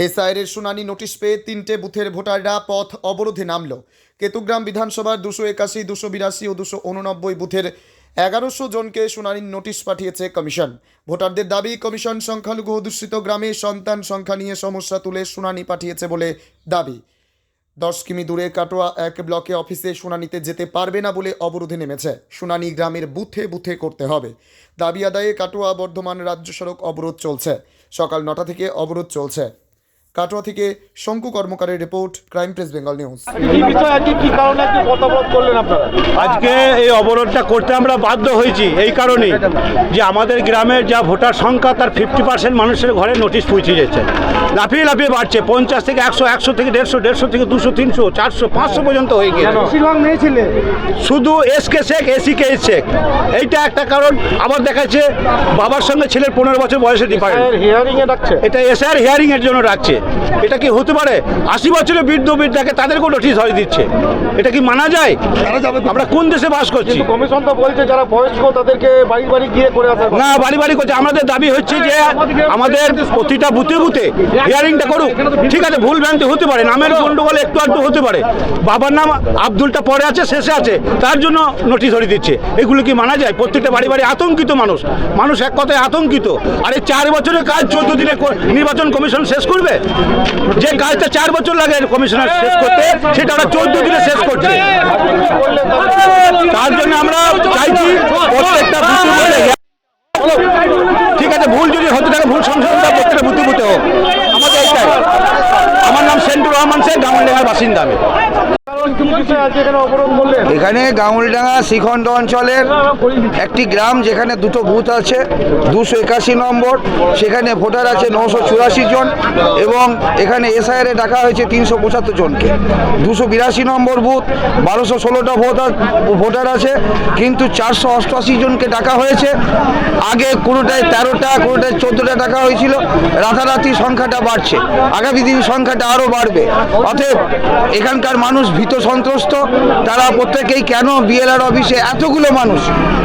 এসআইয়ের শুনানি নোটিশ পেয়ে 3টে বুথের ভোটাররা পথ অবরোধে নামল। কেতুগ্রাম বিধানসভার 281, 282 ও 289 বুথের 1100 জনকে শুনানির নোটিশ পাঠিয়েছে কমিশন। ভোটারদের দাবি, কমিশন সংখ্যালঘু অধ্যুষিত গ্রামে সন্তান সংখ্যা নিয়ে সমস্যা তুলে শুনানি পাঠিয়েছে বলে দাবি। 10 কিমি দূরে কাটোয়া 1 ব্লকে অফিসে শুনানিতে যেতে পারবে না বলে অবরোধে নেমেছে। শুনানি গ্রামের বুথে বুথে করতে হবে। দাবি আদায়ে কাটোয়া বর্ধমান রাজ্য সড়ক অবরোধ চলছে। সকাল 9টা থেকে অবরোধ চলছে। কাটোয়া থেকে শঙ্কু কর্মকারের report, crime press Bengal news. আজকে এই অবরোধটা করতে আমরা বাধ্য হয়েছি এই কারণে যে আমাদের গ্রামের যা ভোটার সংখ্যা তার 50% মানুষের ঘরে নোটিশ পৌঁছে যাচ্ছে, লাফিয়ে লাফিয়ে বাড়ছে। 50 থেকে 100, 100 থেকে 150, 150 থেকে 200, 300, 400, 500 পর্যন্ত হয়ে গেছে। বেশিরভাগ মেয়ে ছেলে, শুধু এসকে শেখ, এসিকে শেখ, এইটা একটা কারণ। আবার দেখাচ্ছে বাবার সঙ্গে ছেলের 15 বছর বয়সে ডিফারেন্স। এটা এসআর হিয়ারিং এর জন্য রাখছে। এটা কি হতে পারে? 80 বছরের বৃদ্ধ বৃদ্ধাকে তাদেরকেও নোটিশ হয়ে দিচ্ছে। এটা কি মানা যায়? আমরা কোন দেশে বাস করছি? কমিশন তো বলছে যারা বয়স্ক তাদেরকে বাড়ি বাড়ি গিয়ে করে আসা। না, বাড়ি বাড়ি করছে। আমাদের দাবি হচ্ছে যে আমাদের প্রতিটা বুথে বুথে হিয়ারিংটা করুক। ঠিক আছে, ভুল ভ্রান্তি হতে পারে, নামের গন্ডগোল একটু আধটু হতে পারে। বাবার নাম আব্দুলটা পরে আছে, শেষে আছে, তার জন্য নোটিশ ধরে দিচ্ছে। এগুলো কি মানা যায়? প্রত্যেকটা বাড়ি বাড়ি আতঙ্কিত মানুষ এক কথায় আতঙ্কিত। আর এই 4 বছরের কাজ 14 দিনে নির্বাচন কমিশন শেষ করবে। যে কাজটা 4 বছর লাগে কমিশনার শেষ করতে, সেটা ওরা 14 দিনে শেষ করছে। তার জন্য আমরা চাইছি প্রত্যেকটা বুথে, ঠিক আছে, ভুল যদি হতে থাকে ভুল সংশোধনটা প্রত্যেকটা বুথে বুথে হোক। আমাদের এইটাই। আমার নাম সেন্টুর রহমান শেখ, গামালডাঙ্গার বাসিন্দা আমি। এখানে গাউলডাঙ্গা শ্রীখণ্ড অঞ্চলের একটি গ্রাম, যেখানে 2টো বুথ আছে। 281 নম্বর, সেখানে ভোটার আছে 984 জন এবং এখানে এসআইআরে ডাকা হয়েছে 375 জনকে। 282 নম্বর বুথ 1216টা ভোটার আছে, কিন্তু 488 জনকে ডাকা হয়েছে। আগে কোনোটায় 13টা, কোনোটায় 14টা ডাকা হয়েছিল। রাতারাতি সংখ্যাটা বাড়ছে, আগামী দিন সংখ্যাটা আরও বাড়বে। অতএব এখানকার মানুষ ভীত সন্ত্রস্ত। তারা প্রত্যেকেই কেন বিএলআর অফিসে এতগুলো মানুষ,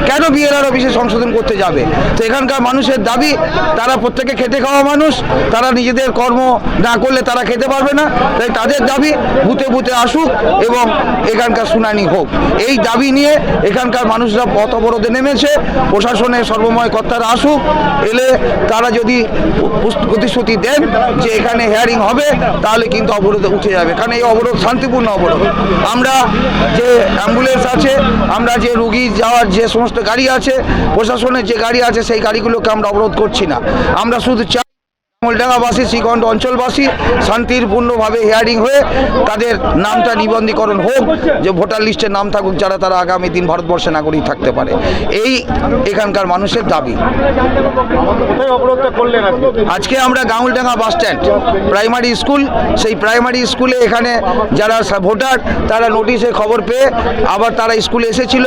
কেন বিএলআর অফিসে সংশোধন করতে যাবে? তো এখানকার মানুষের দাবি, তারা প্রত্যেকে খেটে খাওয়া মানুষ, তারা নিজেদের কর্ম না করলে তারা খেতে পারবে না। তাই তাদের দাবি বুথে বুথে আসুক এবং এখানকার শুনানি হোক। এই দাবি নিয়ে এখানকার মানুষরা পথ অবরোধে নেমেছে। প্রশাসনের সর্বময় কর্তারা আসুক, এলে তারা যদি প্রতিশ্রুতি দেন যে এখানে হিয়ারিং হবে, তাহলে কিন্তু অবরোধে উঠে যাবে। কারণ এই অবরোধ শান্তিপূর্ণ অবরোধ। আমরা যে অ্যাম্বুলেন্স আছে, আমরা যে রুগী যাওয়ার যে সমস্ত গাড়ি আছে, প্রশাসনের যে গাড়ি আছে, সেই গাড়িগুলোকে আমরা অবরোধ করছি না। আমরা শুধু গাউলডাঙ্গাবাসী, শ্রীখণ্ড অঞ্চলবাসী শান্তিপূর্ণভাবে হিয়ারিং হয়ে তাদের নামটা নিবন্ধীকরণ হোক, যে ভোটার লিস্টে নাম থাকুক, যারা তারা আগামী দিন ভারতবর্ষের নাগরিক থাকতে পারে। এই এখানকার মানুষের দাবি। আজকে আমরা গাউলডাঙ্গা বাস স্ট্যান্ড, প্রাইমারি স্কুল, সেই প্রাইমারি স্কুলে এখানে যারা ভোটার, তারা নোটিশে খবর পেয়ে আবার তারা স্কুলে এসেছিল,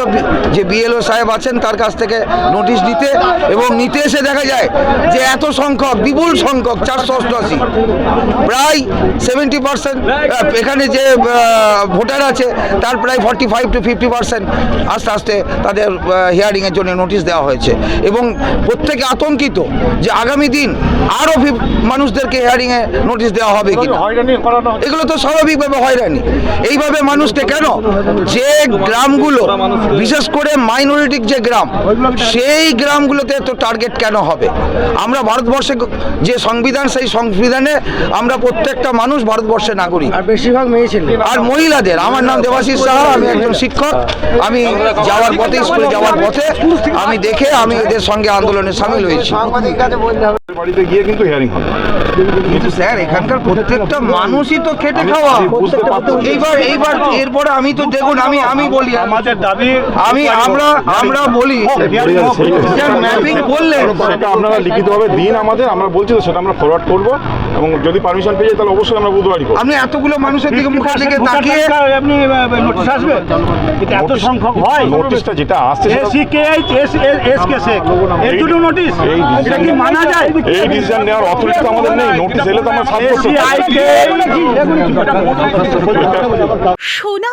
যে বিএলও সাহেব আছেন তার কাছ থেকে নোটিশ দিতে, এবং নিতে এসে দেখা যায় যে এত সংখ্যক, বিপুল সংখ্যক 488, প্রায় 70% এখানে যে ভোটার আছে তার প্রায় 45 to 50% আস্তে আস্তে তাদের হিয়ারিংয়ের জন্য নোটিশ দেওয়া হয়েছে। এবং প্রত্যেকে আতঙ্কিত যে আগামী দিন আরও মানুষদেরকে হিয়ারিংয়ে নোটিশ দেওয়া হবে কিনা। এগুলো তো স্বাভাবিকভাবে হয়রানি। এইভাবে মানুষকে কেন, যে গ্রামগুলো বিশেষ করে মাইনরিটির যে গ্রাম, সেই গ্রামগুলোতে তো টার্গেট কেন হবে? আমরা ভারতবর্ষে যে সংবিধান, সেই সংবিধানে আমরা প্রত্যেকটা মানুষ ভারতবর্ষের নাগরিক। আর বেশিরভাগ মেয়ে ছেলে আর মহিলাদের। আমার নাম দেবাশিস সাহা, আমি একজন শিক্ষক। আমি যাওয়ার পথে, স্কুলে যাওয়ার পথে আমি দেখে আমি এদের সঙ্গে আন্দোলনে সামিল হয়েছি। বাড়িতে গিয়ে কিন্তু হিয়ারিং হবে। কিন্তু স্যার, এখানকার প্রত্যেকটা মানুষই তো খেটে খাওয়া। এইবার এরপরে আমি তো দেখুন, আমি বলি, আমাদের দাবি, আমরা বলি ম্যাপিং করলেন, সেটা আপনারা লিখিতভাবে দিন আমাদের, আমরা বলছি তো সেটা আমরা ফরওয়ার্ড করবো, এবং যদি পারমিশন পেয়ে যাই তাহলে অবশ্যই আমরা বুধবারই করবো। আপনি এতগুলো মানুষের দিকে মুখের দিকে তাকিয়ে আপনি নোটিশ আসবে, এত সংখ্যক হয়। নোটিশটা যেটা আসছে এর জন্য নোটিশ, এটা কি মানা যায়? এই ডিসিশন নেওয়ার অথরিটি তো আমাদের নেই। নোটিশ এলে তো আমরা সাবমিট করতে সোনা